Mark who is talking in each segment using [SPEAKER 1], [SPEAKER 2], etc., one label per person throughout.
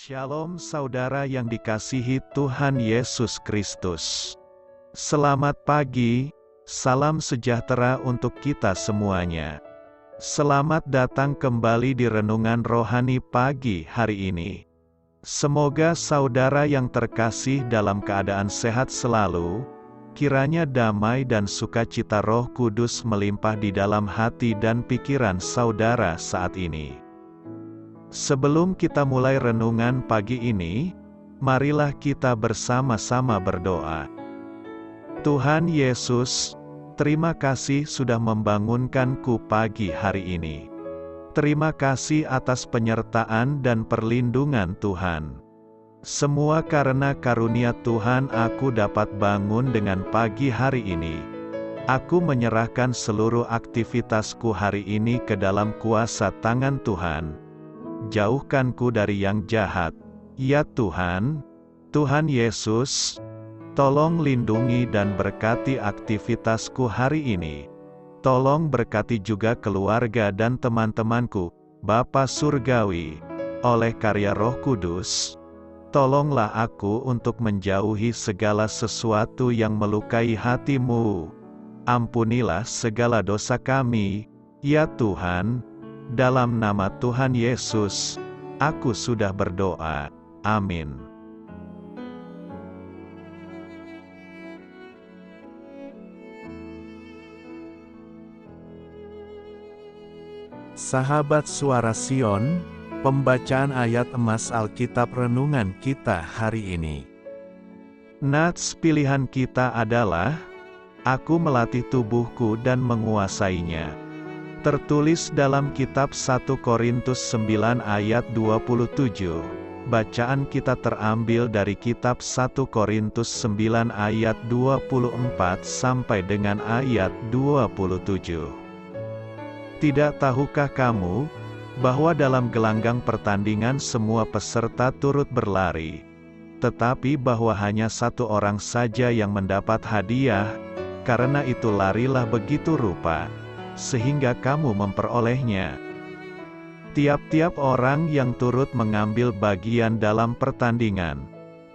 [SPEAKER 1] Shalom saudara yang dikasihi Tuhan Yesus Kristus. Selamat pagi, salam sejahtera untuk kita semuanya. Selamat datang kembali di Renungan Rohani pagi hari ini. Semoga saudara yang terkasih dalam keadaan sehat selalu, kiranya damai dan sukacita Roh Kudus melimpah di dalam hati dan pikiran saudara saat ini. Sebelum kita mulai renungan pagi ini, marilah kita bersama-sama berdoa. Tuhan Yesus, terima kasih sudah membangunkanku pagi hari ini. Terima kasih atas penyertaan dan perlindungan Tuhan. Semua karena karunia Tuhan aku dapat bangun dengan pagi hari ini. Aku menyerahkan seluruh aktivitasku hari ini ke dalam kuasa tangan Tuhan. Jauhkanku dari yang jahat, ya Tuhan. Tuhan Yesus, tolong lindungi dan berkati aktivitasku hari ini. Tolong berkati juga keluarga dan teman-temanku, Bapa Surgawi, oleh karya Roh Kudus. Tolonglah aku untuk menjauhi segala sesuatu yang melukai hati-Mu. Ampunilah segala dosa kami, ya Tuhan. Dalam nama Tuhan Yesus, aku sudah berdoa. Amin.
[SPEAKER 2] Sahabat Suara Sion, pembacaan ayat emas Alkitab renungan kita hari ini.
[SPEAKER 1] Nats pilihan kita adalah, aku melatih tubuhku dan menguasainya. Tertulis dalam kitab 1 Korintus 9 ayat 27. Bacaan kita terambil dari kitab 1 Korintus 9 ayat 24 sampai dengan ayat 27. Tidak tahukah kamu, bahwa dalam gelanggang pertandingan semua peserta turut berlari, tetapi bahwa hanya satu orang saja yang mendapat hadiah, karena itu larilah begitu rupa, sehingga kamu memperolehnya. Tiap-tiap orang yang turut mengambil bagian dalam pertandingan,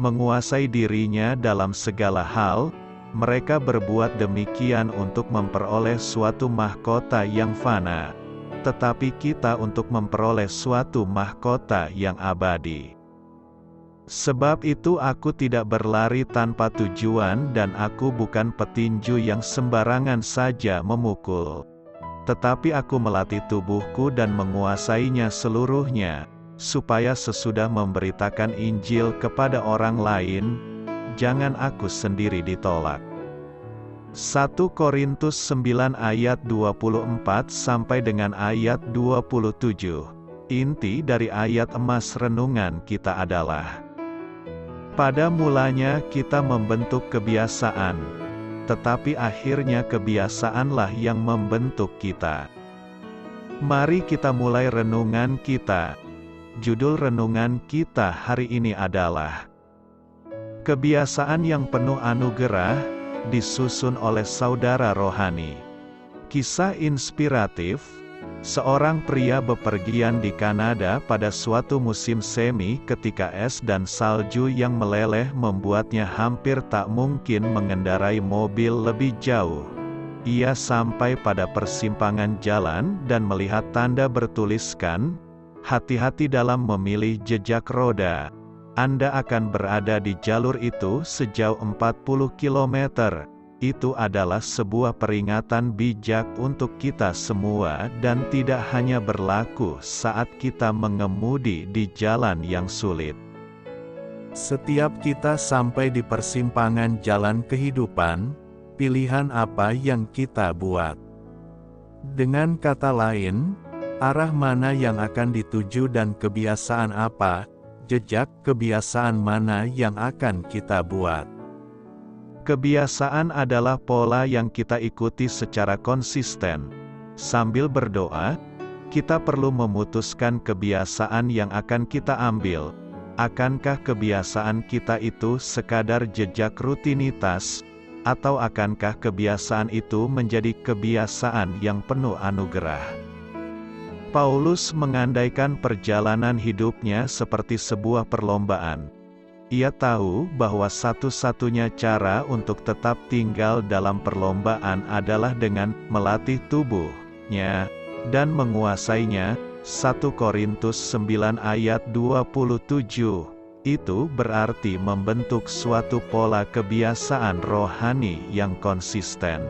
[SPEAKER 1] menguasai dirinya dalam segala hal, mereka berbuat demikian untuk memperoleh suatu mahkota yang fana, tetapi kita untuk memperoleh suatu mahkota yang abadi. Sebab itu aku tidak berlari tanpa tujuan dan aku bukan petinju yang sembarangan saja memukul. Tetapi aku melatih tubuhku dan menguasainya seluruhnya, supaya sesudah memberitakan Injil kepada orang lain, jangan aku sendiri ditolak. 1 Korintus 9 ayat 24 sampai dengan ayat 27. Inti dari ayat emas renungan kita adalah, pada mulanya kita membentuk kebiasaan, tetapi akhirnya kebiasaanlah yang membentuk kita. Mari kita mulai renungan kita. Judul renungan kita hari ini adalah Kebiasaan yang penuh anugerah, disusun oleh saudara rohani. Kisah inspiratif. Seorang pria bepergian di Kanada pada suatu musim semi ketika es dan salju yang meleleh membuatnya hampir tak mungkin mengendarai mobil lebih jauh. Ia sampai pada persimpangan jalan dan melihat tanda bertuliskan, "Hati-hati dalam memilih jejak roda. Anda akan berada di jalur itu sejauh 40 km. Itu adalah sebuah peringatan bijak untuk kita semua dan tidak hanya berlaku saat kita mengemudi di jalan yang sulit."
[SPEAKER 2] Setiap kita sampai di persimpangan jalan kehidupan, pilihan apa yang kita buat? Dengan kata lain, arah mana yang akan dituju dan kebiasaan apa, jejak kebiasaan mana yang akan kita buat?
[SPEAKER 1] Kebiasaan adalah pola yang kita ikuti secara konsisten. Sambil berdoa, kita perlu memutuskan kebiasaan yang akan kita ambil. Akankah kebiasaan kita itu sekadar jejak rutinitas, atau akankah kebiasaan itu menjadi kebiasaan yang penuh anugerah? Paulus mengandaikan perjalanan hidupnya seperti sebuah perlombaan. Ia tahu bahwa satu-satunya cara untuk tetap tinggal dalam perlombaan adalah dengan melatih tubuhnya dan menguasainya. 1 Korintus 9 ayat 27. Itu berarti membentuk suatu pola kebiasaan rohani yang konsisten.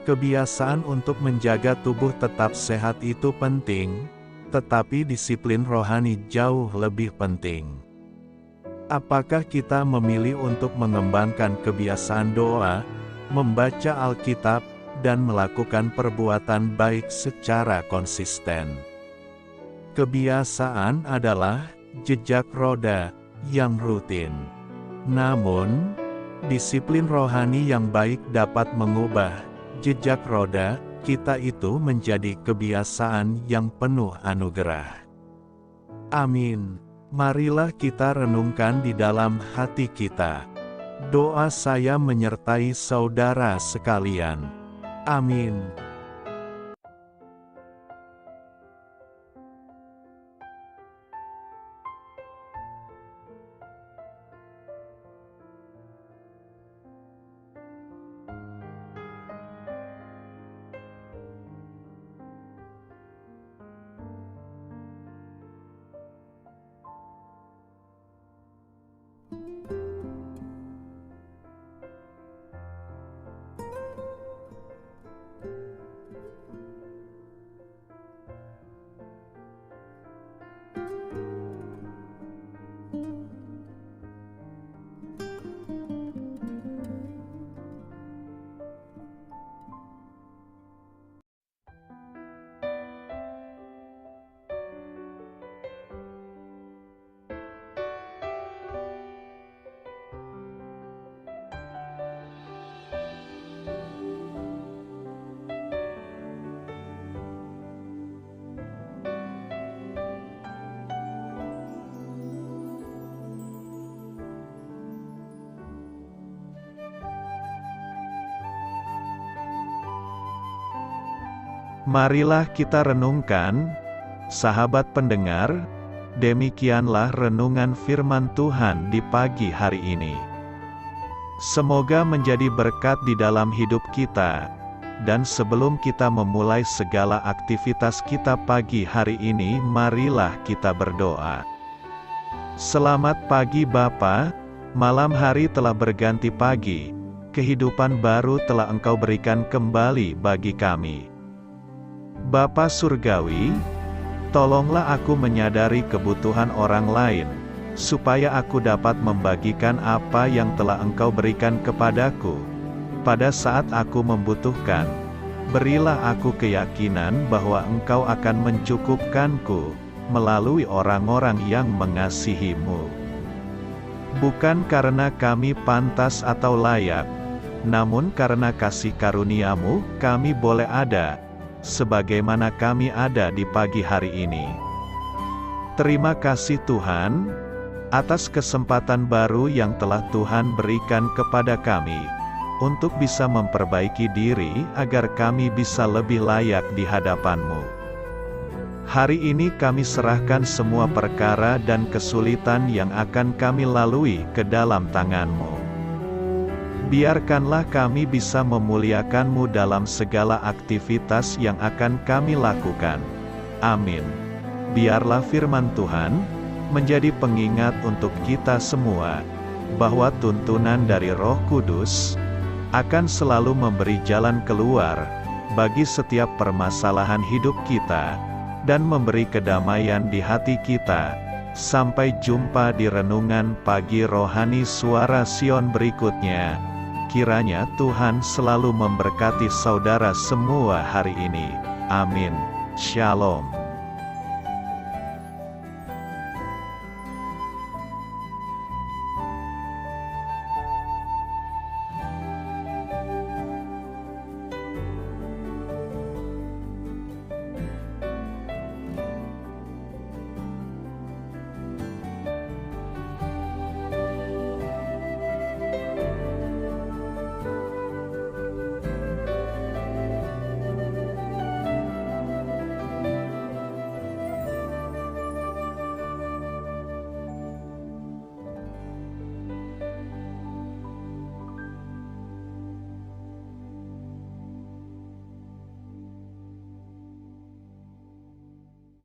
[SPEAKER 2] Kebiasaan untuk menjaga tubuh tetap sehat itu penting, tetapi disiplin rohani jauh lebih penting. Apakah kita memilih untuk mengembangkan kebiasaan doa, membaca Alkitab, dan melakukan perbuatan baik secara konsisten? Kebiasaan adalah jejak roda yang rutin. Namun, disiplin rohani yang baik dapat mengubah jejak roda kita itu menjadi kebiasaan yang penuh anugerah. Amin. Marilah kita renungkan di dalam hati kita. Doa saya menyertai saudara sekalian. Amin.
[SPEAKER 1] Marilah kita renungkan, sahabat pendengar, demikianlah renungan firman Tuhan di pagi hari ini. Semoga menjadi berkat di dalam hidup kita, dan sebelum kita memulai segala aktivitas kita pagi hari ini, marilah kita berdoa. Selamat pagi Bapa, malam hari telah berganti pagi, kehidupan baru telah Engkau berikan kembali bagi kami. Bapa Surgawi, tolonglah aku menyadari kebutuhan orang lain, supaya aku dapat membagikan apa yang telah Engkau berikan kepadaku. Pada saat aku membutuhkan, berilah aku keyakinan bahwa Engkau akan mencukupkanku, melalui orang-orang yang mengasihi-Mu. Bukan karena kami pantas atau layak, namun karena kasih karunia-Mu, kami boleh ada, sebagaimana kami ada di pagi hari ini. Terima kasih Tuhan, atas kesempatan baru yang telah Tuhan berikan kepada kami, untuk bisa memperbaiki diri agar kami bisa lebih layak di hadapan-Mu. Hari ini kami serahkan semua perkara dan kesulitan yang akan kami lalui ke dalam tangan-Mu. Biarkanlah kami bisa memuliakan-Mu dalam segala aktivitas yang akan kami lakukan. Amin. Biarlah firman Tuhan menjadi pengingat untuk kita semua, bahwa tuntunan dari Roh Kudus akan selalu memberi jalan keluar bagi setiap permasalahan hidup kita, dan memberi kedamaian di hati kita. Sampai jumpa di renungan pagi rohani Suara Sion berikutnya. Kiranya Tuhan selalu memberkati saudara semua hari ini. Amin. Shalom.